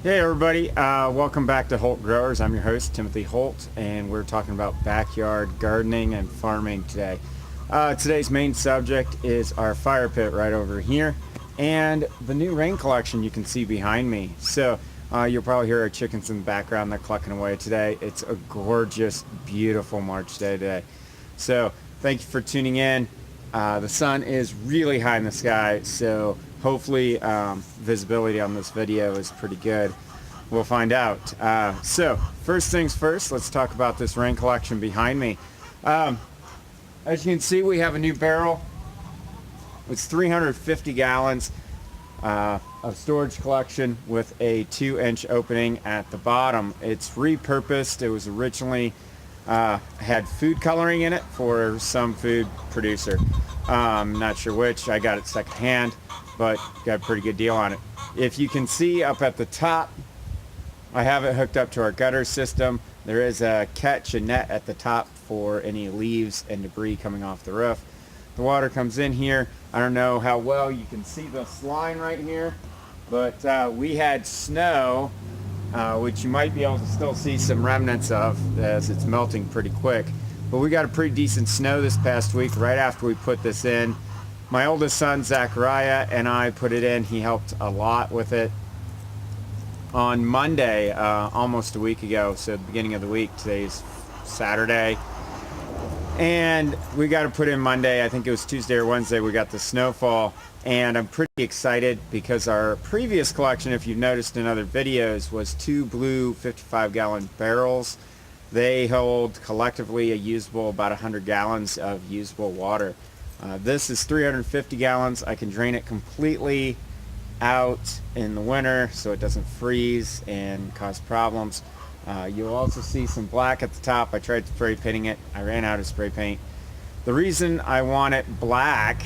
Hey everybody, welcome back to Holt Growers. I'm your host, Timothy Holt, and we're talking about backyard gardening and farming today. Today's main subject is our fire pit right over here, and the new rain collection you can see behind me. So you'll probably hear our chickens in the background. They're clucking away today. It's a gorgeous, beautiful March day today. So thank you for tuning in. The sun is really high in the sky, so hopefully visibility on this video is pretty good. We'll find out. So first things first, let's talk about this rain collection behind me. As you can see, we have a new barrel. It's 350 gallons of storage collection with a 2-inch opening at the bottom. It's repurposed. It was originally had food coloring in it for some food producer. I'm not sure which. I got it secondhand, but got a pretty good deal on it. If you can see up at the top, I have it hooked up to our gutter system. There is a net at the top for any leaves and debris coming off the roof. The water comes in here. I don't know how well you can see this line right here, but we had snow, which you might be able to still see some remnants of as it's melting pretty quick. But we got a pretty decent snow this past week right after we put this in. My oldest son, Zachariah, and I put it in. He helped a lot with it. On Monday, almost a week ago, so the beginning of the week, today's Saturday, and we got to put in Monday. I think it was Tuesday or Wednesday we got the snowfall, and I'm pretty excited because our previous collection, if you've noticed in other videos, was 2 blue 55-gallon barrels. They hold collectively a usable about 100 gallons of usable water. This is 350 gallons. I can drain it completely out in the winter so it doesn't freeze and cause problems. You'll also see some black at the top. I tried spray painting it. I ran out of spray paint. The reason I want it black,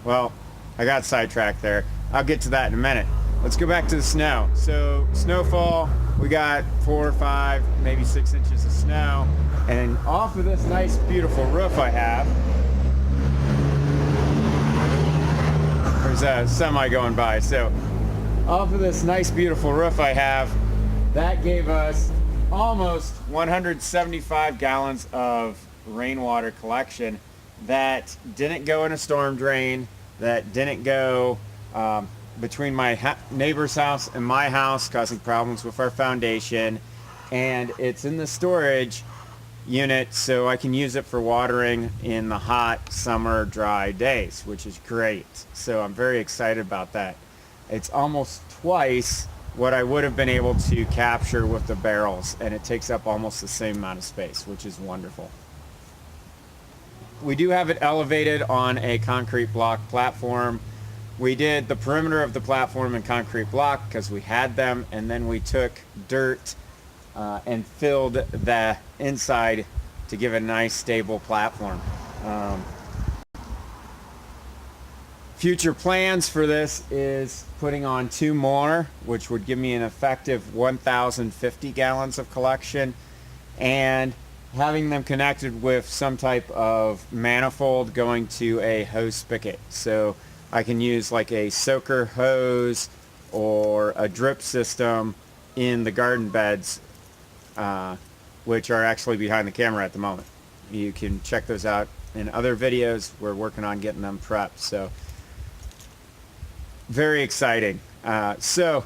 well, I got sidetracked there. I'll get to that in a minute. Let's go back to the snow. So snowfall, we got 4 or 5, maybe 6 inches of snow, and off of this nice beautiful roof I have, there's a semi going by. So off of this nice beautiful roof I have, that gave us almost 175 gallons of rainwater collection that didn't go in a storm drain, that didn't go between my neighbor's house and my house, causing problems with our foundation. And it's in the storage unit so I can use it for watering in the hot summer dry days, which is great. So I'm very excited about that. It's almost twice what I would have been able to capture with the barrels, and it takes up almost the same amount of space, which is wonderful. We do have it elevated on a concrete block platform. We did the perimeter of the platform in concrete block because we had them, and then we took dirt and filled the inside to give a nice stable platform. Future plans for this is putting on 2 more, which would give me an effective 1,050 gallons of collection, and having them connected with some type of manifold going to a hose spigot. So I can use like a soaker hose or a drip system in the garden beds, which are actually behind the camera at the moment. You can check those out in other videos. We're working on getting them prepped. So very exciting. So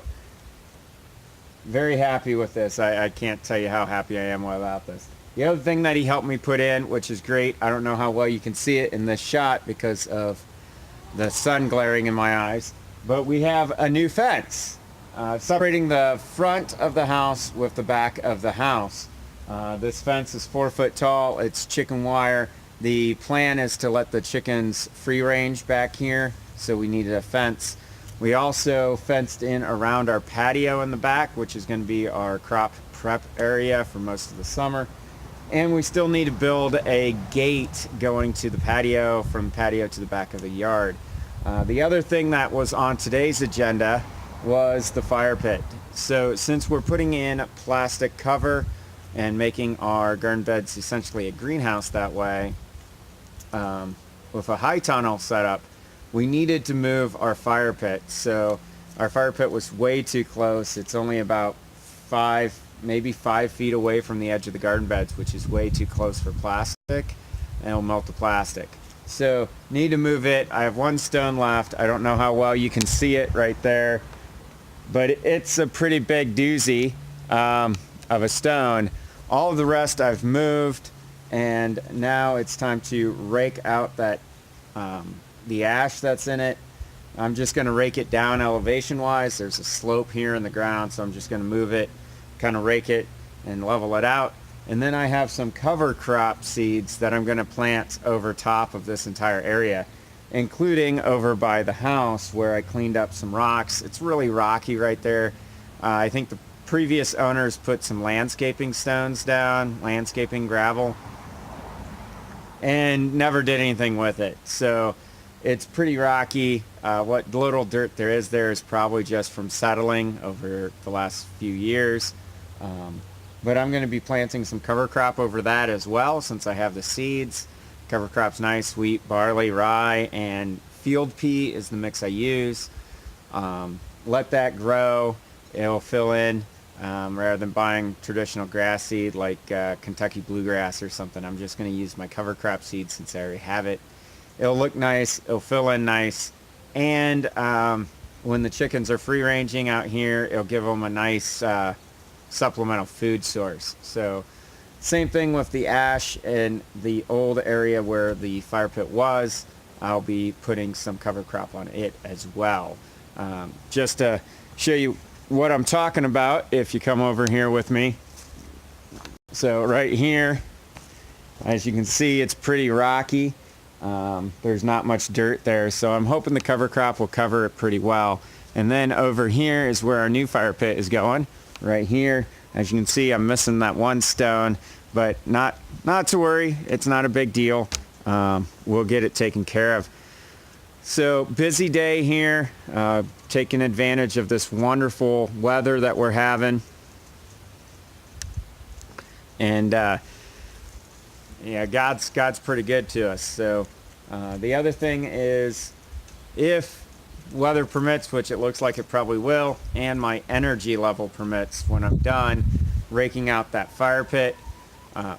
very happy with this. I can't tell you how happy I am about this. The other thing that he helped me put in, which is great, I don't know how well you can see it in this shot because of the sun glaring in my eyes, but we have a new fence separating the front of the house with the back of the house. This fence is 4 foot tall. It's chicken wire. The plan is to let the chickens free range back here, so we needed a fence. We also fenced in around our patio in the back, which is going to be our crop prep area for most of the summer. And we still need to build a gate going to the patio, from the patio to the back of the yard. The other thing that was on today's agenda was the fire pit. So since we're putting in a plastic cover and making our garden beds essentially a greenhouse that way, with a high tunnel setup, we needed to move our fire pit. So our fire pit was way too close. It's only about maybe 5 feet away from the edge of the garden beds, which is way too close for plastic, and it'll melt the plastic. So need to move it. I have one stone left. I don't know how well you can see it right there, but it's a pretty big doozy of a stone. All of the rest I've moved, and now it's time to rake out that the ash that's in it. I'm just going to rake it down elevation wise. There's a slope here in the ground, so I'm just going to move it, kind of rake it and level it out. And then I have some cover crop seeds that I'm going to plant over top of this entire area, including over by the house where I cleaned up some rocks. It's really rocky right there. I think the previous owners put some landscaping stones down, landscaping gravel, and never did anything with it. So it's pretty rocky. What little dirt there is probably just from settling over the last few years. But I'm going to be planting some cover crop over that as well, since I have the seeds. Cover crop's nice: wheat, barley, rye, and field pea is the mix I use. Let that grow. It'll fill in. Rather than buying traditional grass seed like Kentucky bluegrass or something, I'm just going to use my cover crop seed since I already have it. It'll look nice. It'll fill in nice. And when the chickens are free ranging out here, it'll give them a nice supplemental food source. So same thing with the ash in the old area where the fire pit was. I'll be putting some cover crop on it as well. Just to show you what I'm talking about, if you come over here with me. So right here, as you can see, it's pretty rocky. There's not much dirt there, so I'm hoping the cover crop will cover it pretty well. And then over here is where our new fire pit is going. Right here, as you can see, I'm missing that one stone, but not to worry. It's not a big deal. We'll get it taken care of. So busy day here, taking advantage of this wonderful weather that we're having. And yeah, God's pretty good to us. So the other thing is, if weather permits, which it looks like it probably will, and my energy level permits, when I'm done raking out that fire pit,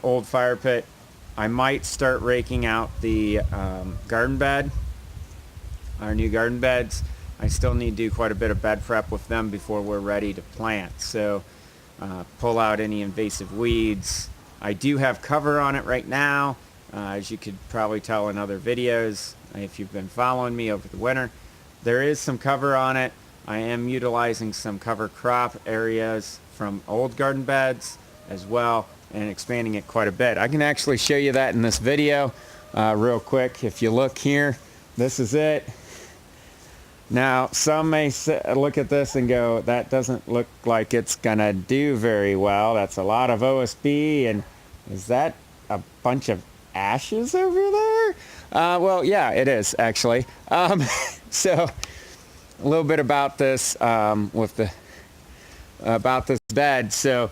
old fire pit, I might start raking out the garden bed, our new garden beds. I still need to do quite a bit of bed prep with them before we're ready to plant. So pull out any invasive weeds. I do have cover on it right now, as you could probably tell in other videos if you've been following me over the winter. There is some cover on it. I am utilizing some cover crop areas from old garden beds as well, and expanding it quite a bit. I can actually show you that in this video real quick. If you look here, this is it. Now, some may look at this and go, that doesn't look like it's gonna do very well. That's a lot of OSB, and is that a bunch of ashes over there? Well, yeah, it is actually. So a little bit about this about this bed. So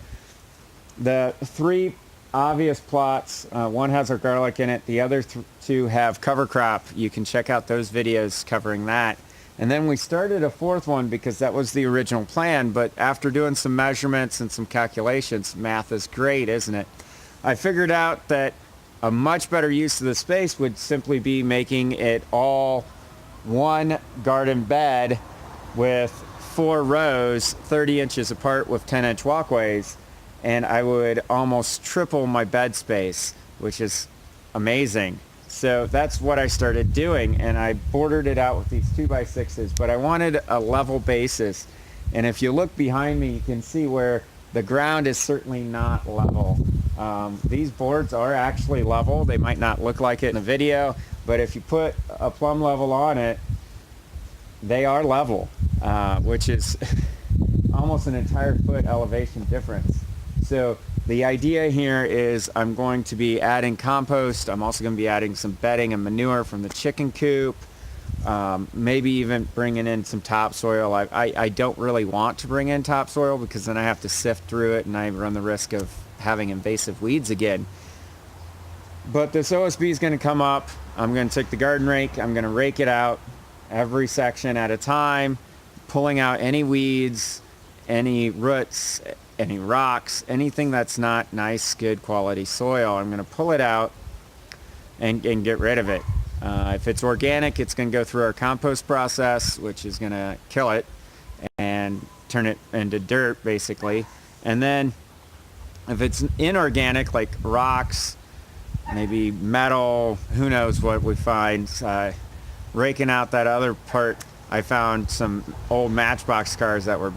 the three obvious plots, one has our garlic in it, the other two have cover crop. You can check out those videos covering that. And then we started a fourth one because that was the original plan, but after doing some measurements and some calculations, math is great, isn't it? I figured out that a much better use of the space would simply be making it all one garden bed with 4 rows 30 inches apart with 10-inch walkways, and I would almost triple my bed space, which is amazing. So that's what I started doing, and I bordered it out with these 2x6s, but I wanted a level basis. And if you look behind me, you can see where the ground is certainly not level. These boards are actually level. They might not look like it in the video, but if you put a plumb level on it, they are level, which is almost an entire foot elevation difference. So the idea here is I'm going to be adding compost. I'm also going to be adding some bedding and manure from the chicken coop. Maybe even bringing in some topsoil. I don't really want to bring in topsoil because then I have to sift through it and I run the risk of having invasive weeds again. But this OSB is going to come up. I'm going to take the garden rake. I'm going to rake it out every section at a time. pulling out any weeds, any roots, any rocks, anything that's not nice, good quality soil. I'm going to pull it out and get rid of it. If it's organic, it's going to go through our compost process, which is going to kill it and turn it into dirt, basically. And then if it's inorganic, like rocks, maybe metal, who knows what we find, raking out that other part, I found some old Matchbox cars that were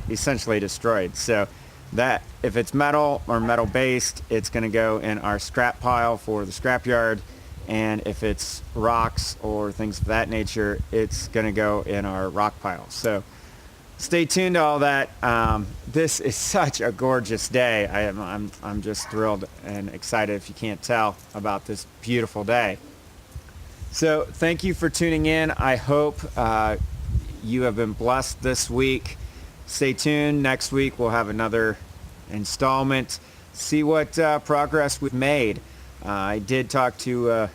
essentially destroyed. So that if it's metal or metal based, it's going to go in our scrap pile for the scrap yard. And if it's rocks or things of that nature, it's going to go in our rock pile. So stay tuned to all that. This is such a gorgeous day. I'm just thrilled and excited, if you can't tell, about this beautiful day. So thank you for tuning in. I hope you have been blessed this week. Stay tuned. Next week we'll have another installment. See what progress we've made. I did talk to a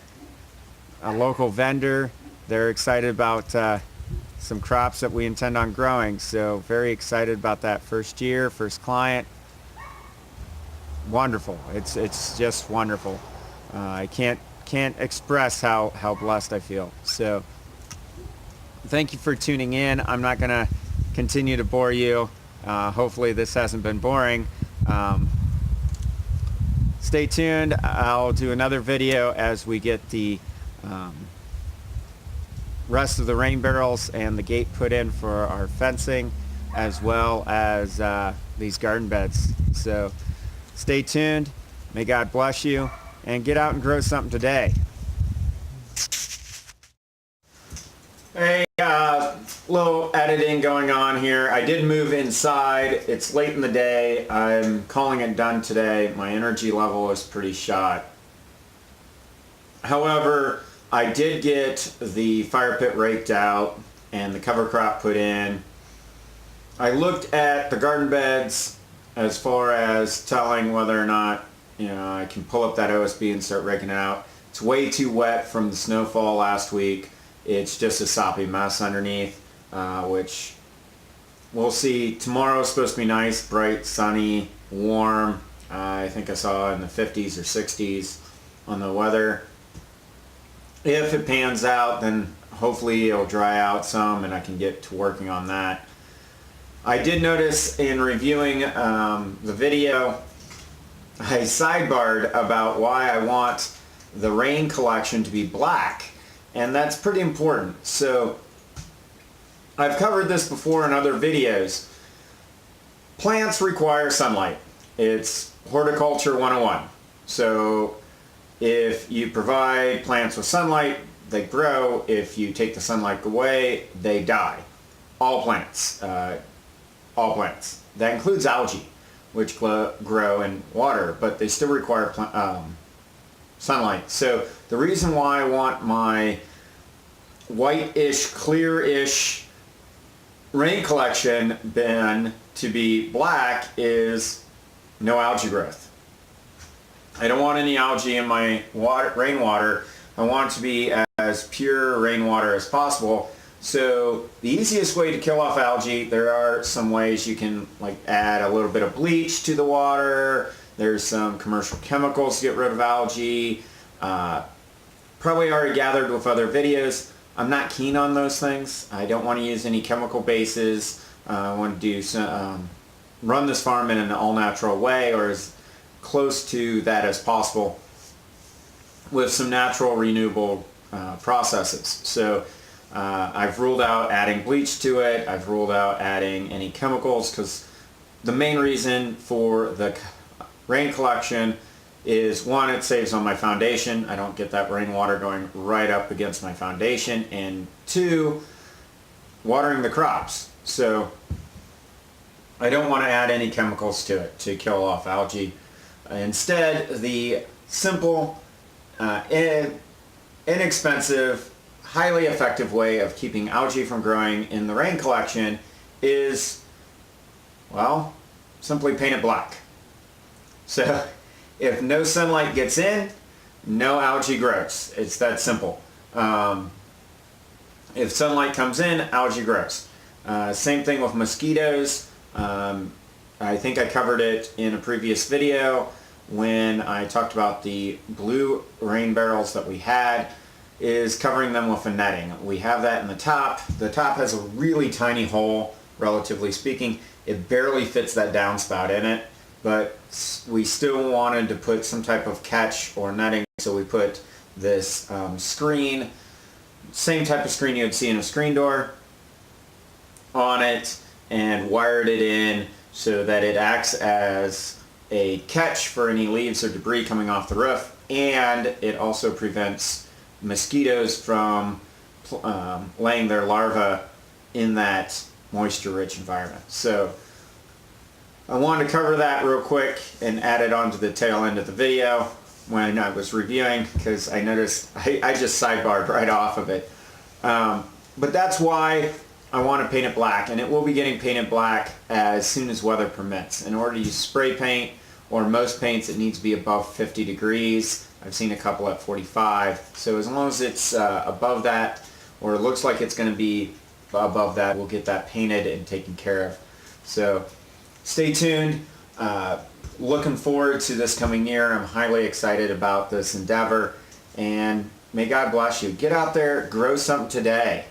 local vendor. They're excited about some crops that we intend on growing. So very excited about that first year, first client. Wonderful. It's just wonderful. I can't express how blessed I feel. So thank you for tuning in. I'm not going to continue to bore you. Hopefully this hasn't been boring. Stay tuned. I'll do another video as we get the rest of the rain barrels and the gate put in for our fencing, as well as these garden beds. So stay tuned. May God bless you, and get out and grow something today. Hey, little editing going on here. I did move inside. It's late in the day. I'm calling it done today. My energy level is pretty shot. However, I did get the fire pit raked out and the cover crop put in. I looked at the garden beds as far as telling whether or not, I can pull up that OSB and start raking it out. It's way too wet from the snowfall last week. It's just a soppy mess underneath, which we'll see. Tomorrow is supposed to be nice, bright, sunny, warm. I think I saw in the 50s or 60s on the weather. If it pans out, then hopefully it'll dry out some and I can get to working on that. I did notice in reviewing the video, I sidebarred about why I want the rain collection to be black, and that's pretty important. So I've covered this before in other videos. Plants require sunlight. It's horticulture 101. So if you provide plants with sunlight, they grow. If you take the sunlight away, they die. All plants. All plants. That includes algae, which grow in water, but they still require sunlight. So the reason why I want my white-ish, clear-ish rain collection bin to be black is no algae growth. I don't want any algae in my rainwater. I want it to be as pure rainwater as possible. So the easiest way to kill off algae, there are some ways you can add a little bit of bleach to the water. There's some commercial chemicals to get rid of algae. Probably already gathered with other videos. I'm not keen on those things. I don't want to use any chemical bases. I want to do some, run this farm in an all-natural way, or as close to that as possible, with some natural renewable processes. So I've ruled out adding bleach to it. I've ruled out adding any chemicals, because the main reason for the rain collection is, one, it saves on my foundation. I don't get that rainwater going right up against my foundation, and two, watering the crops. So I don't want to add any chemicals to it to kill off algae. Instead, the simple, inexpensive, highly effective way of keeping algae from growing in the rain collection is, well, simply paint it black. So if no sunlight gets in, no algae grows. It's that simple. If sunlight comes in, algae grows. Same thing with mosquitoes. I think I covered it in a previous video when I talked about the blue rain barrels that we had, is covering them with a netting. We have that in the top. The top has a really tiny hole, relatively speaking. It barely fits that downspout in it, but we still wanted to put some type of catch or netting, so we put this screen, same type of screen you would see in a screen door, on it, and wired it in so that it acts as a catch for any leaves or debris coming off the roof, and it also prevents mosquitoes from laying their larvae in that moisture-rich environment. So I wanted to cover that real quick and add it onto the tail end of the video when I was reviewing, because I noticed I just sidebarred right off of it. But that's why I want to paint it black, and it will be getting painted black as soon as weather permits. In order to use spray paint or most paints, it needs to be above 50 degrees. I've seen a couple at 45. So as long as it's above that, or it looks like it's going to be above that, we'll get that painted and taken care of. So stay tuned. Looking forward to this coming year. I'm highly excited about this endeavor, and may God bless you. Get out there, grow something today.